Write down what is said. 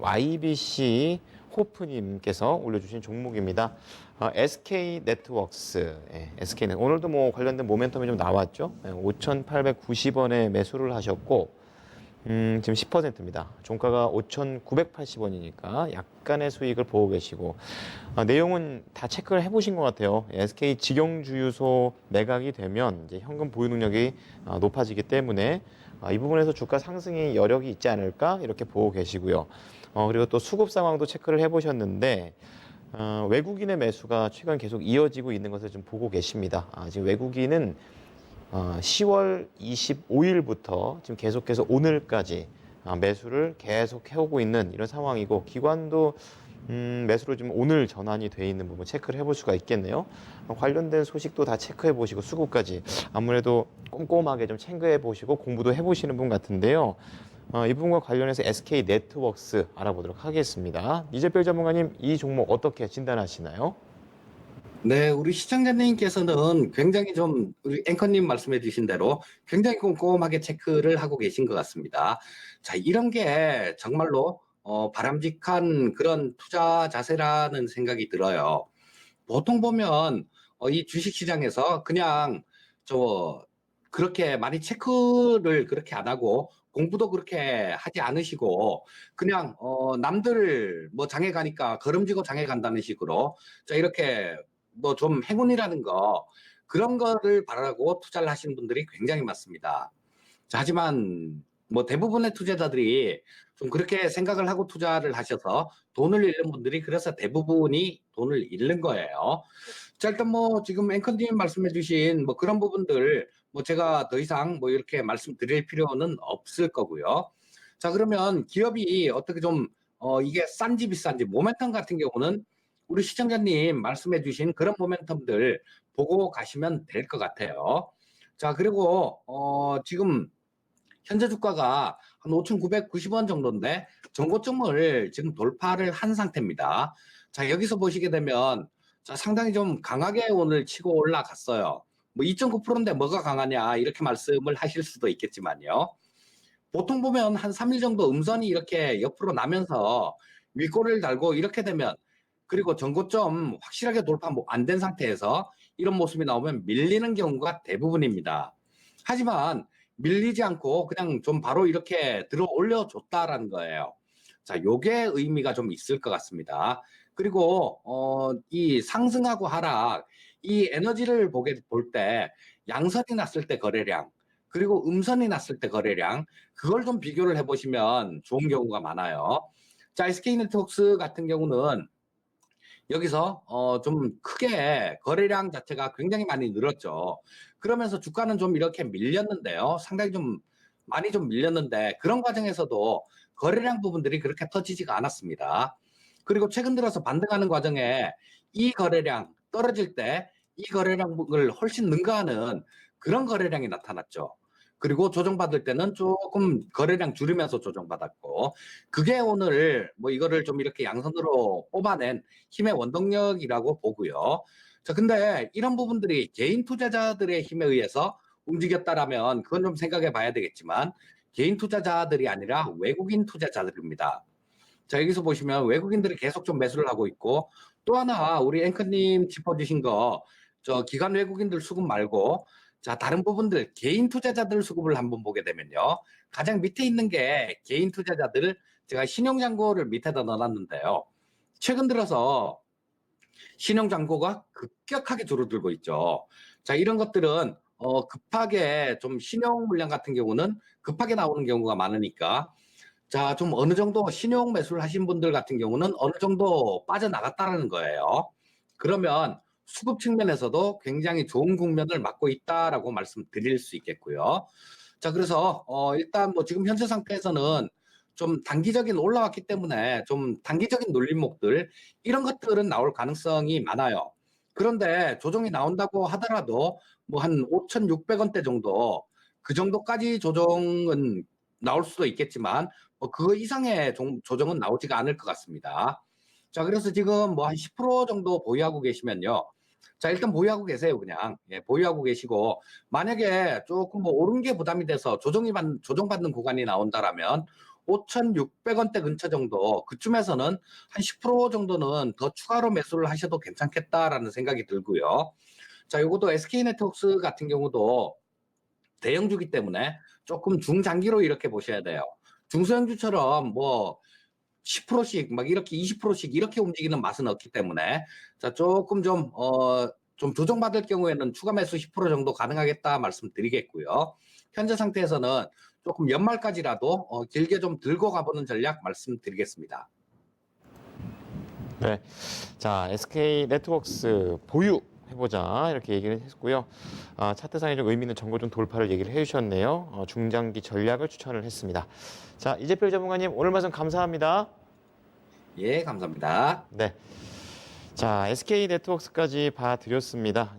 YBC 호프님께서 올려주신 종목입니다. SK 네트워크스, SK는 오늘도 뭐 관련된 모멘텀이 좀 나왔죠. 5,890원에 매수를 하셨고, 지금 10%입니다. 종가가 5,980원이니까 약간의 수익을 보고 계시고, 내용은 다 체크를 해보신 것 같아요. SK 직영주유소 매각이 되면 이제 현금 보유 능력이 높아지기 때문에 이 부분에서 주가 상승의 여력이 있지 않을까 이렇게 보고 계시고요. 그리고 또 수급 상황도 체크를 해보셨는데 외국인의 매수가 최근 계속 이어지고 있는 것을 좀 보고 계십니다. 지금 외국인은 10월 25일부터 지금 계속해서 오늘까지 매수를 계속 해오고 있는 이런 상황이고, 기관도 매수로 좀 오늘 전환이 돼 있는 부분 체크를 해볼 수가 있겠네요. 관련된 소식도 다 체크해 보시고 수급까지 아무래도 꼼꼼하게 좀 챙겨해 보시고 공부도 해 보시는 분 같은데요. 이 부분과 관련해서 SK 네트워크스 알아보도록 하겠습니다. 이재필 전문가님, 이 종목 어떻게 진단하시나요? 네, 우리 시청자님께서는 굉장히 좀 우리 앵커님 말씀해 주신 대로 굉장히 꼼꼼하게 체크를 하고 계신 것 같습니다. 자, 이런 게 정말로 바람직한 그런 투자 자세라는 생각이 들어요. 보통 보면 이 주식시장에서 그냥 저 그렇게 많이 체크를 그렇게 안 하고 공부도 그렇게 하지 않으시고 그냥 남들 뭐 장에 가니까 걸음지고 장에 간다는 식으로 자 이렇게 뭐 좀 행운이라는 거 그런 거를 바라고 투자를 하시는 분들이 굉장히 많습니다. 자, 하지만 뭐 대부분의 투자자들이 좀 그렇게 생각을 하고 투자를 하셔서 돈을 잃는 분들이 그래서 대부분이 돈을 잃는 거예요. 자, 일단 뭐 지금 앵커님 말씀해 주신 뭐 그런 부분들 뭐 제가 더 이상 뭐 이렇게 말씀드릴 필요는 없을 거고요. 자, 그러면 기업이 어떻게 좀 이게 싼지 비싼지 모멘텀 같은 경우는 우리 시청자님 말씀해 주신 그런 모멘텀들 보고 가시면 될 것 같아요. 자, 그리고 지금 현재 주가가 한 5,990원 정도인데 전고점을 지금 돌파를 한 상태입니다. 자, 여기서 보시게 되면 자, 상당히 좀 강하게 오늘 치고 올라갔어요. 뭐 2.9%인데 뭐가 강하냐 이렇게 말씀을 하실 수도 있겠지만요. 보통 보면 한 3일 정도 음선이 이렇게 옆으로 나면서 윗골을 달고 이렇게 되면 그리고 전고점 확실하게 돌파 안 된 상태에서 이런 모습이 나오면 밀리는 경우가 대부분입니다. 하지만 밀리지 않고 그냥 좀 바로 이렇게 들어 올려줬다라는 거예요. 자, 요게 의미가 좀 있을 것 같습니다. 그리고 이 상승하고 하락, 이 에너지를 볼 때 양선이 났을 때 거래량, 그리고 음선이 났을 때 거래량, 그걸 좀 비교를 해보시면 좋은 경우가 많아요. 자, SK네트워크스 같은 경우는 여기서 좀 크게 거래량 자체가 굉장히 많이 늘었죠. 그러면서 주가는 좀 이렇게 밀렸는데요. 상당히 좀 많이 좀 밀렸는데 그런 과정에서도 거래량 부분들이 그렇게 터지지가 않았습니다. 그리고 최근 들어서 반등하는 과정에 이 거래량 떨어질 때 이 거래량을 훨씬 능가하는 그런 거래량이 나타났죠. 그리고 조정받을 때는 조금 거래량 줄이면서 조정받았고 그게 오늘 뭐 이거를 좀 이렇게 양선으로 뽑아낸 힘의 원동력이라고 보고요. 자, 근데 이런 부분들이 개인 투자자들의 힘에 의해서 움직였다라면 그건 좀 생각해 봐야 되겠지만 개인 투자자들이 아니라 외국인 투자자들입니다. 자, 여기서 보시면 외국인들이 계속 좀 매수를 하고 있고 또 하나 우리 앵커님 짚어주신 거 저 기관 외국인들 수급 말고 자, 다른 부분들 개인 투자자들 수급을 한번 보게 되면요. 가장 밑에 있는 게 개인 투자자들 제가 신용잔고를 밑에다 넣어놨는데요. 최근 들어서 신용잔고가 급격하게 줄어들고 있죠. 자, 이런 것들은 급하게 좀 신용 물량 같은 경우는 급하게 나오는 경우가 많으니까 자, 좀 어느 정도 신용 매수를 하신 분들 같은 경우는 어느 정도 빠져나갔다는 거예요. 그러면 수급 측면에서도 굉장히 좋은 국면을 맞고 있다라고 말씀드릴 수 있겠고요. 자, 그래서 일단 뭐 지금 현재 상태에서는 좀 단기적인 올라왔기 때문에 좀 단기적인 눌림목들 이런 것들은 나올 가능성이 많아요. 그런데 조정이 나온다고 하더라도 뭐 한 5,600원대 정도 그 정도까지 조정은 나올 수도 있겠지만 뭐 그 이상의 조정은 나오지가 않을 것 같습니다. 자, 그래서 지금 뭐 한 10% 정도 보유하고 계시면요. 자, 일단 보유하고 계세요, 그냥. 예, 보유하고 계시고, 만약에 조금 뭐 오른 게 부담이 돼서 조정받는 구간이 나온다라면, 5,600원대 근처 정도, 그쯤에서는 한 10% 정도는 더 추가로 매수를 하셔도 괜찮겠다라는 생각이 들고요. 자, 요것도 SK네트워크스 같은 경우도 대형주기 때문에 조금 중장기로 이렇게 보셔야 돼요. 중소형주처럼 뭐 10%씩 막 이렇게 20%씩 이렇게 움직이는 맛은 없기 때문에, 자, 조금 좀 조정받을 경우에는 추가 매수 10% 정도 가능하겠다 말씀드리겠고요. 현재 상태에서는 조금 연말까지라도 길게 좀 들고 가보는 전략 말씀드리겠습니다. 네. 자, SK 네트워크스 보유 해보자 이렇게 얘기를 했고요. 차트상에 좀 의미 있는 정보 좀 돌파를 얘기를 해주셨네요. 중장기 전략을 추천을 했습니다. 자, 이재필 전문가님 오늘 말씀 감사합니다. 예, 감사합니다. 네. 자, SK 네트워크스까지 봐드렸습니다.